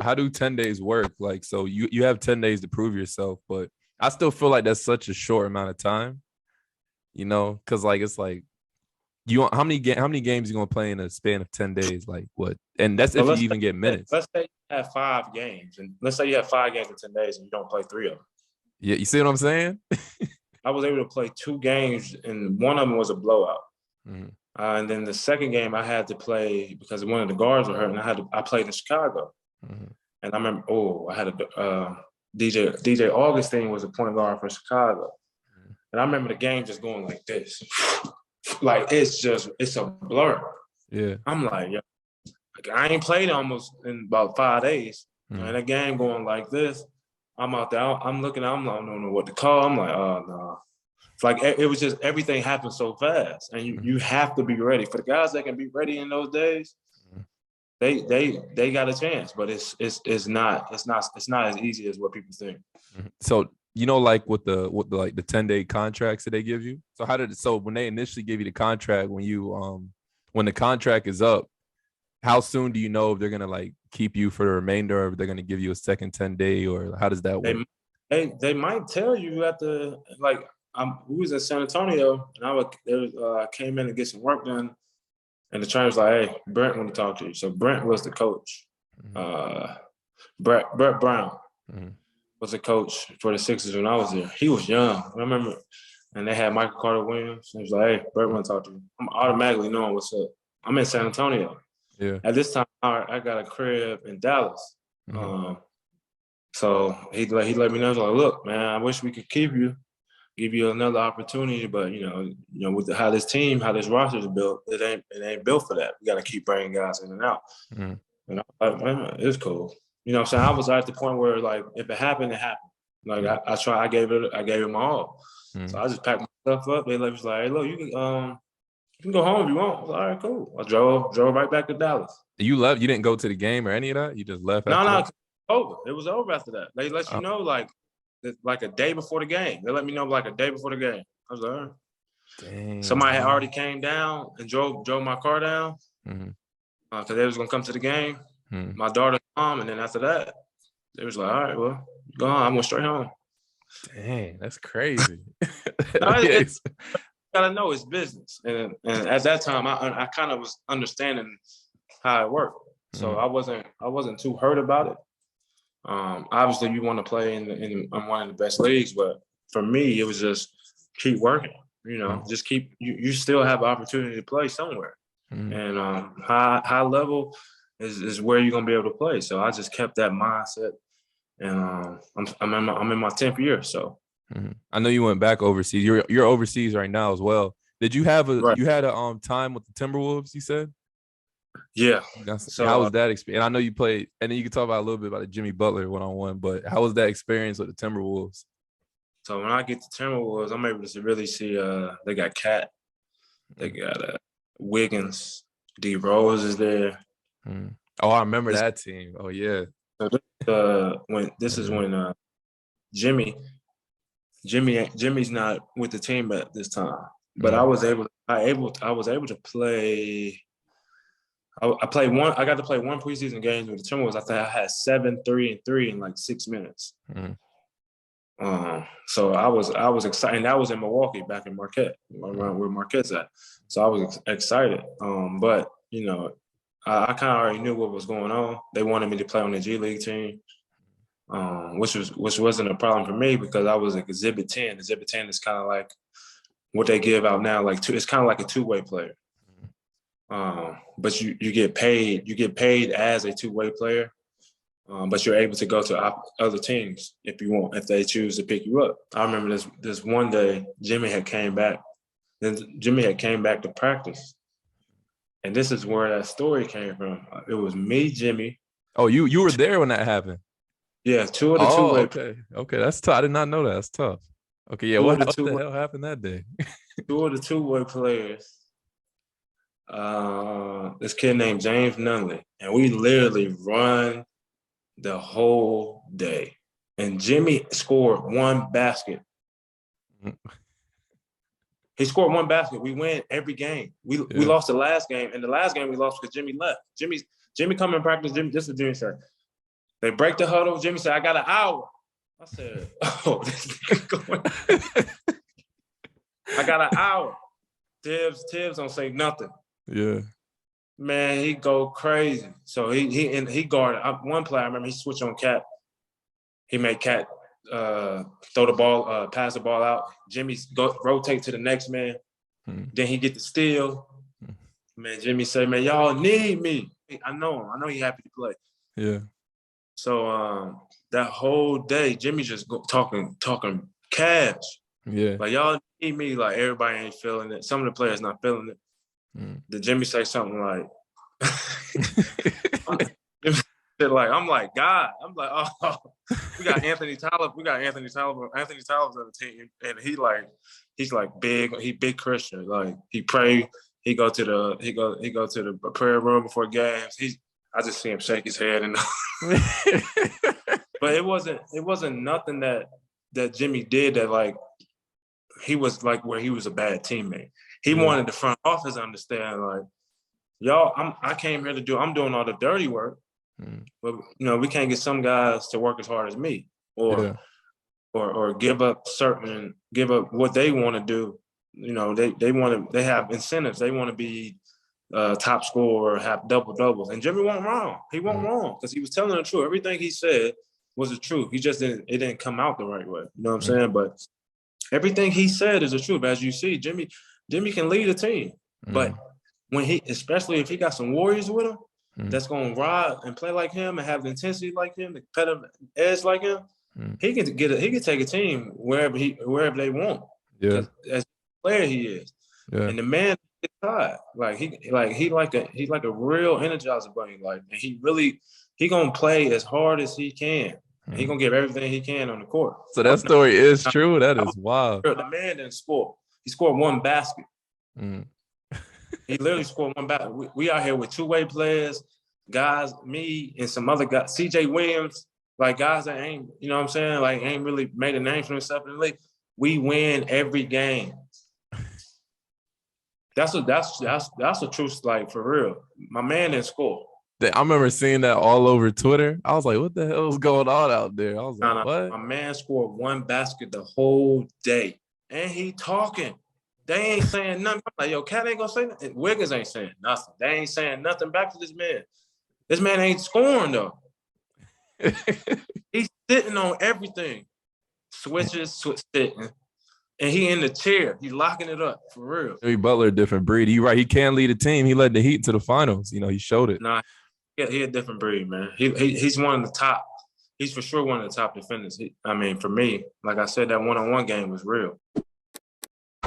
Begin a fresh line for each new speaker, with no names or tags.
How do 10 days work? Like, so you have 10 days to prove yourself, but I still feel like that's such a short amount of time, because like it's like you want how many games you gonna play in a span of 10 days? Like what? And that's
So
if you even get minutes.
let's say you have 5 games, and let's say you have 5 games in 10 days, and you don't play 3 of them.
Yeah, you see what I'm saying?
I was able to play 2 games, and one of them was a blowout.
Mhm.
And then the second game I had to play because one of the guards were hurt, and I played in Chicago.
Mhm.
And I remember, I had a DJ Augustine was a point guard for Chicago, and I remember the game just going like this, like it's a blur.
Yeah.
I'm like, yeah, I ain't played almost in about 5 days,
Mhm.
and the game going like this. I'm out there, I'm looking, I'm like, I don't know what to call. I'm like, oh no. It's like it was just everything happened so fast, and you have to be ready. For the guys that can be ready in those days, they got a chance, but it's not as easy as what people think.
So like with the like the 10-day contracts that they give you. So when they initially give you the contract, when the contract is up, how soon do you know if they're gonna like keep you for the remainder, or if they're gonna give you a second 10-day, or how does that work?
They might tell you at the like we was at San Antonio, and I came in to get some work done, and the trainer was like, "Hey, Brent want to talk to you." So Brent was the coach. Brett Brown was the coach for the Sixers when I was there. He was young, I remember, and they had Michael Carter Williams. He was like, "Hey, Brett want to talk to you." I'm automatically knowing what's up. I'm in San Antonio.
Yeah.
At this time, I got a crib in Dallas. So he let me know. He was like, "Look, man, I wish we could keep you, give you another opportunity, but with how this roster is built, it ain't built for that. We got to keep bringing guys in and out." And I was like, "Man, it's cool." You know what I'm saying? I was at the point where like if it happened, it happened. Like I gave it my all. So I just packed my stuff up. They was like, "Hey, look, you can go home if you want." I was like, "All right, cool." I drove right back to Dallas.
You left? You didn't go to the game or any of that? You just left
No,
after
no,
that?
over. It was over after that. They let you know like a day before the game. They let me know like a day before the game. I was like, all right.
Dang.
Somebody had already came down and drove my car down because they was gonna come to the game. My daughter's mom, and then after that, they was like, "All right, well, go on." I went straight home.
Dang, that's crazy.
No, you gotta know it's business, and at that time, I kind of was understanding how it worked, so I wasn't too hurt about it. Obviously, you want to play in one of the best leagues, but for me, it was just keep working. Just keep. You still have an opportunity to play somewhere, and high level is where you're gonna be able to play. So I just kept that mindset, and I'm in my 10th year. So
I know you went back overseas. You're overseas right now as well. Did you have
right.
you had a time with the Timberwolves? You said.
Yeah.
So how was that experience? And I know you played, and then you can talk about a little bit about the Jimmy Butler one-on-one. But how was that experience with the Timberwolves?
So when I get to Timberwolves, I'm able to really see. They got Cat, they got Wiggins, D Rose is there.
Oh, I remember that team. Oh yeah.
So when Jimmy's not with the team at this time, but I was able to play. I played one. I got to play one preseason game with the Timberwolves. I think I had 7 3-3 in like 6 minutes. So I was excited. And that was in Milwaukee, back in Marquette, where Marquette's at. So I was excited. But I kind of already knew what was going on. They wanted me to play on the G League team, which wasn't a problem for me because I was Exhibit 10. Exhibit 10 is kind of like what they give out now. It's kind of like a two-way player. But you get paid. You get paid as a two-way player. But you're able to go to other teams if they choose to pick you up. I remember this one day, Jimmy had came back to practice. And this is where that story came from. It was me, Jimmy.
Oh, you were there when that happened?
Yeah, two of the two-way.
Okay, that's tough. I did not know that. That's tough. Okay, yeah, what the hell happened that day?
Two of the two-way players. This kid named James Nunley. And we literally run the whole day. And Jimmy scored one basket. He scored one basket. We win every game. We lost the last game, and the last game we lost because Jimmy left. Jimmy coming in practice. This is Jimmy said. They break the huddle. Jimmy said, I got an hour. I said, oh, this nigga going. I got an hour. Tibbs don't say nothing.
Yeah.
Man, he go crazy. So he guarded. One play, I remember he switched on Cat. He made Cat throw the ball, pass the ball out. Jimmy rotate to the next man. Then he get the steal. Man, Jimmy say, man, y'all need me. I know him. I know he happy to play.
Yeah.
So that whole day, Jimmy just talking cash.
Yeah.
Like, y'all need me. Like, everybody ain't feeling it. Some of the players not feeling it. Did Jimmy say something like, I'm like, God. I'm like, oh, we got Anthony Tyler. Anthony Tyler's on the team, and he's like big. He big Christian. Like, he pray. He go to the prayer room before games. I just see him shake his head and. But it wasn't nothing that Jimmy did that, like, he was like where he was a bad teammate. He wanted the front office to understand, like, y'all, I came here I'm doing all the dirty work, but we can't get some guys to work as hard as me, or give up what they want to do. They have incentives. They want to be top scorer, have double doubles. And Jimmy wasn't wrong. He wasn't wrong because he was telling the truth. Everything he said was the truth. He just didn't come out the right way. You know what I'm saying? But everything he said is the truth. As you see, Jimmy can lead a team. But especially if he got some warriors with him, that's going to ride and play like him and have the intensity like him, the competitive edge like him, he can take a team wherever they want.
Yeah.
As a player he is. Yeah. And the man is tired. Like he like a real energizer bunny. Like, and he gonna play as hard as he can. He gonna give everything he can on the court.
So that story is true. That is wild.
The man didn't score. He scored one basket. He literally scored one basket. We out here with two-way players, guys, me and some other guys, CJ Williams, like guys that ain't, you know what I'm saying, like ain't really made a name for himself in the league. We win every game. That's a truth, like, for real. My man didn't score.
I remember seeing that all over Twitter. I was like, what the hell is going on out there? I was like, what?
My man scored one basket the whole day. And he talking. They ain't saying nothing. I'm like, yo, Cat ain't gonna say nothing. Wiggins ain't saying nothing. They ain't saying nothing back to this man. This man ain't scoring, though. He's sitting on everything. Switches, sitting. And he in the chair. He's locking it up, for real.
Jimmy Butler, a different breed. You're right. He can lead a team. He led the Heat to the finals. He showed it.
Nah, he a different breed, man. He's one of the top. He's for sure one of the top defenders. For me, like I said, that one-on-one game was real.